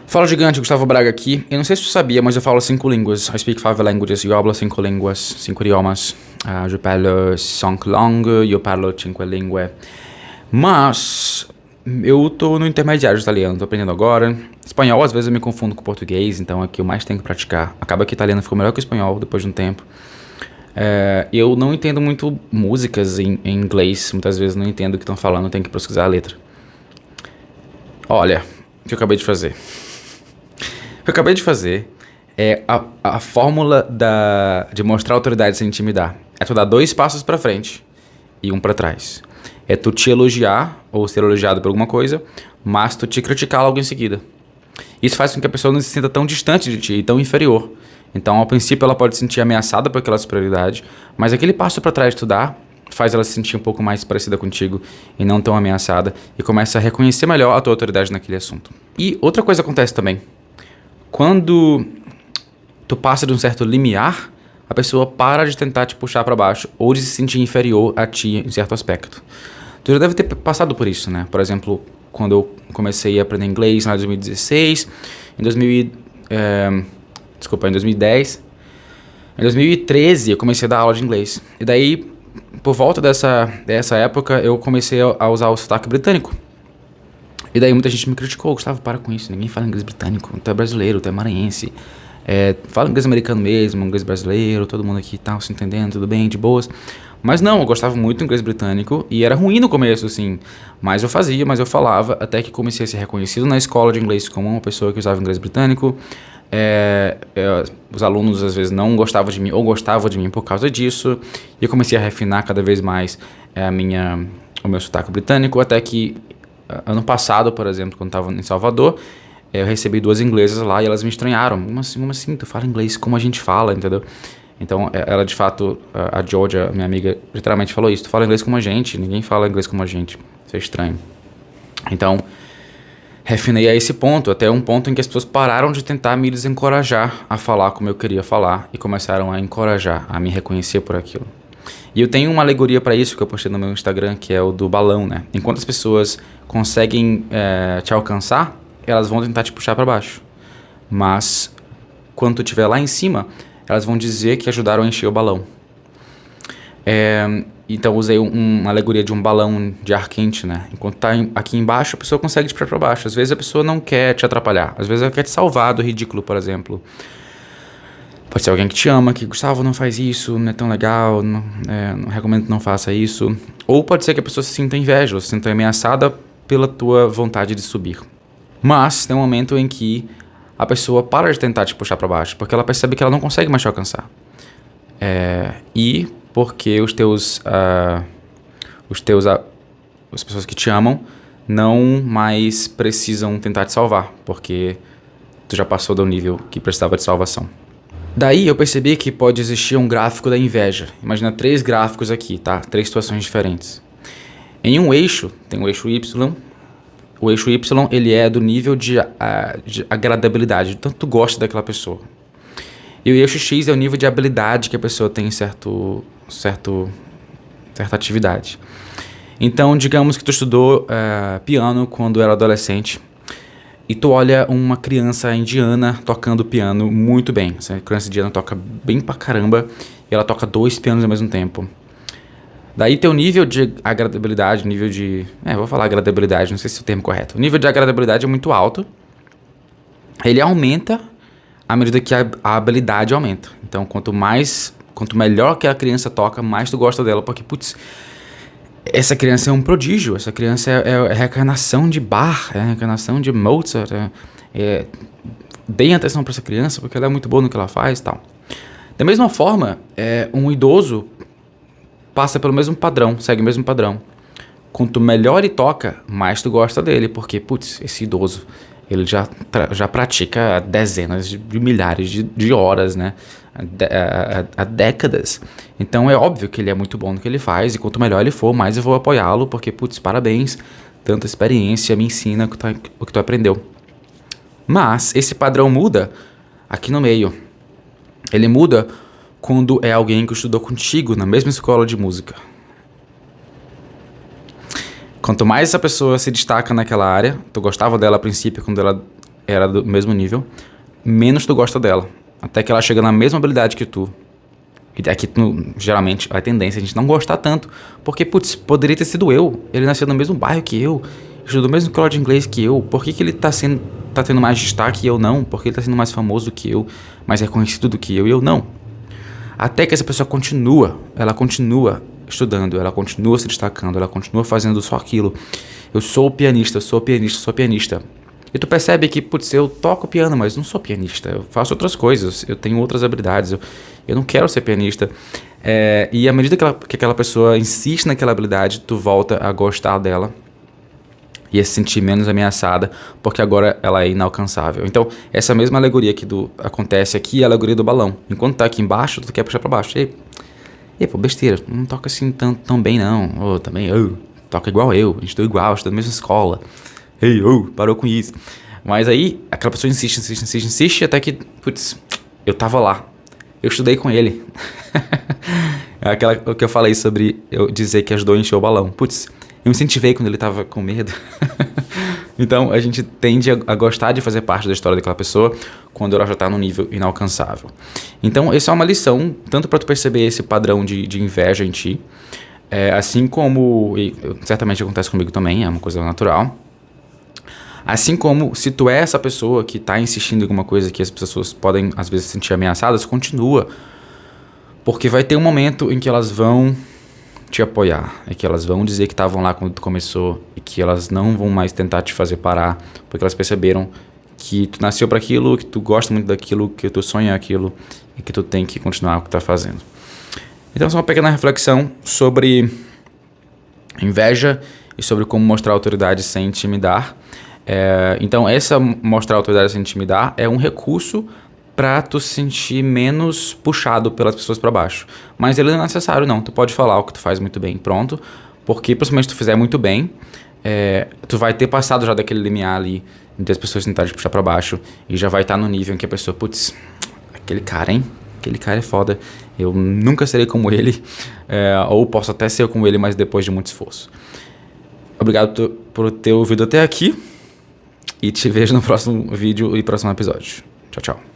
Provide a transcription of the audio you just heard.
Fala gigante, Gustavo Braga aqui. Eu não sei se tu sabia, mas eu falo 5 línguas. I speak 5 languages. Eu hablo 5 línguas, 5 idiomas. Je parle 5 langues, eu parlo 5 lingue. Mas eu tô no intermediário de italiano, tô aprendendo agora. Espanhol, às vezes eu me confundo com português, então é o que eu mais tenho que praticar. Acaba que o italiano ficou melhor que o espanhol depois de um tempo. Eu não entendo muito músicas em inglês, muitas vezes não entendo o que estão falando, tenho que pesquisar a letra. Olha, o que eu acabei de fazer. O que eu acabei de fazer é a fórmula de mostrar autoridade sem intimidar. É tu dar 2 passos pra frente e 1 pra trás. É tu te elogiar ou ser elogiado por alguma coisa, mas tu te criticar logo em seguida. Isso faz com que a pessoa não se sinta tão distante de ti e tão inferior. Então, ao princípio, ela pode se sentir ameaçada por aquela superioridade, mas aquele passo pra trás que tu dá faz ela se sentir um pouco mais parecida contigo e não tão ameaçada e começa a reconhecer melhor a tua autoridade naquele assunto. E outra coisa acontece também. Quando tu passa de um certo limiar, a pessoa para de tentar te puxar pra baixo ou de se sentir inferior a ti em certo aspecto. Tu já deve ter passado por isso, né? Por exemplo, quando eu comecei a aprender inglês lá em 2016, em 2010, em 2013 eu comecei a dar aula de inglês. E daí, por volta dessa época, eu comecei a usar o sotaque britânico. E daí muita gente me criticou: Gustavo, para com isso, ninguém fala inglês britânico, tu é brasileiro, tu é maranhense, fala inglês americano mesmo, inglês brasileiro, todo mundo aqui tá se entendendo, tudo bem, de boas. Mas não, eu gostava muito do inglês britânico e era ruim no começo, assim, mas eu fazia, mas eu falava, até que comecei a ser reconhecido na escola de inglês como uma pessoa que usava inglês britânico. Os alunos às vezes não gostavam de mim ou gostavam de mim por causa disso, e eu comecei a refinar cada vez mais o meu sotaque britânico, até que ano passado, por exemplo, quando estava em Salvador, eu recebi 2 inglesas lá e elas me estranharam. Como assim? Tu fala inglês como a gente fala, entendeu? Então, ela de fato, a Georgia, minha amiga, literalmente falou isso: tu fala inglês como a gente, ninguém fala inglês como a gente. Isso é estranho. Então, refinei a esse ponto, até um ponto em que as pessoas pararam de tentar me desencorajar a falar como eu queria falar e começaram a encorajar, a me reconhecer por aquilo. E eu tenho uma alegoria para isso que eu postei no meu Instagram, que é o do balão, né? Enquanto as pessoas conseguem te alcançar, elas vão tentar te puxar para baixo. Mas quando tu estiver lá em cima, elas vão dizer que ajudaram a encher o balão. Então usei uma alegoria de um balão de ar quente, né? Enquanto tá aqui embaixo, a pessoa consegue te puxar para baixo. Às vezes a pessoa não quer te atrapalhar, às vezes ela quer te salvar do ridículo, por exemplo. Pode ser alguém que te ama, que Gustavo, não faz isso, não é tão legal, não recomendo que não faça isso. Ou pode ser que a pessoa se sinta inveja, ou se sinta ameaçada pela tua vontade de subir. Mas tem um momento em que a pessoa para de tentar te puxar para baixo, porque ela percebe que ela não consegue mais te alcançar. E porque as pessoas que te amam não mais precisam tentar te salvar, porque tu já passou do nível que precisava de salvação. Daí eu percebi que pode existir um gráfico da inveja. Imagina 3 gráficos aqui, tá? 3 situações diferentes. Em um eixo, tem o eixo Y. O eixo Y, ele é do nível de agradabilidade, tanto tu gosta daquela pessoa. E o eixo X é o nível de habilidade que a pessoa tem em certa atividade. Então, digamos que tu estudou piano quando era adolescente, e tu olha uma criança indiana tocando piano muito bem. Essa criança indiana toca bem pra caramba e ela toca 2 pianos ao mesmo tempo. Daí teu nível de agradabilidade, vou falar agradabilidade, não sei se é o termo correto. O nível de agradabilidade é muito alto. Ele aumenta à medida que a habilidade aumenta. Então, quanto melhor que a criança toca, mais tu gosta dela, porque, putz, essa criança é um prodígio, essa criança é a reencarnação de Bach, é a reencarnação de Mozart. Deem atenção para essa criança, porque ela é muito boa no que ela faz e tal. Da mesma forma, um idoso passa pelo mesmo padrão, segue o mesmo padrão. Quanto melhor ele toca, mais tu gosta dele, porque, putz, esse idoso, ele já pratica dezenas de milhares de horas, né? Há décadas. Então é óbvio que ele é muito bom no que ele faz, e quanto melhor ele for, mais eu vou apoiá-lo, porque, putz, parabéns, tanta experiência, me ensina o que tu aprendeu. Mas esse padrão muda aqui no meio. Ele muda quando é alguém que estudou contigo na mesma escola de música. Quanto mais essa pessoa se destaca naquela área, tu gostava dela a princípio quando ela era do mesmo nível, menos tu gosta dela. Até que ela chega na mesma habilidade que tu. E aqui, geralmente, a tendência é a gente não gostar tanto. Porque, putz, poderia ter sido eu. Ele nasceu no mesmo bairro que eu. Estudou no mesmo escola de inglês que eu. Por que ele tá tendo mais destaque e eu não? Por que ele tá sendo mais famoso do que eu? Mais reconhecido do que eu e eu não? Até que essa pessoa ela continua estudando, ela continua se destacando, ela continua fazendo só aquilo. Eu sou pianista, sou pianista. E tu percebe que, putz, eu toco piano, mas não sou pianista. Eu faço outras coisas, eu tenho outras habilidades, eu não quero ser pianista. E à medida que aquela pessoa insiste naquela habilidade, tu volta a gostar dela e a se sentir menos ameaçada, porque agora ela é inalcançável. Então, essa mesma alegoria que acontece aqui é a alegoria do balão. Enquanto tá aqui embaixo, tu quer puxar pra baixo. Ei, pô, besteira, não toca assim tão bem não. Toca igual eu, a gente tá igual, a gente tá na mesma escola. Parou com isso. Mas aí, aquela pessoa insiste, até que, putz, eu tava lá. Eu estudei com ele. O que eu falei sobre eu dizer que ajudou a encher o balão. Putz, eu incentivei quando ele tava com medo. Então, a gente tende a gostar de fazer parte da história daquela pessoa quando ela já tá num nível inalcançável. Então, essa é uma lição, tanto para tu perceber esse padrão de inveja em ti, assim como, e certamente acontece comigo também, é uma coisa natural. Assim como, se tu é essa pessoa que tá insistindo em alguma coisa que as pessoas podem, às vezes, se sentir ameaçadas, continua. Porque vai ter um momento em que elas vão te apoiar, e que elas vão dizer que estavam lá quando tu começou, e que elas não vão mais tentar te fazer parar, porque elas perceberam que tu nasceu para aquilo, que tu gosta muito daquilo, que tu sonha aquilo, e que tu tem que continuar o que tá fazendo. Então, essa é uma pequena reflexão sobre inveja e sobre como mostrar autoridade sem intimidar. Então, mostrar autoridade sem intimidar é um recurso pra tu se sentir menos puxado pelas pessoas pra baixo. Mas ele não é necessário, não. Tu pode falar o que tu faz muito bem, pronto. Porque, principalmente, se tu fizer muito bem, tu vai ter passado já daquele limiar ali de as pessoas tentarem te puxar pra baixo e já vai estar no nível em que a pessoa, putz, aquele cara, hein? Aquele cara é foda. Eu nunca serei como ele. Ou posso até ser como ele, mas depois de muito esforço. Obrigado por ter ouvido até aqui. E te vejo no próximo vídeo e próximo episódio. Tchau, tchau.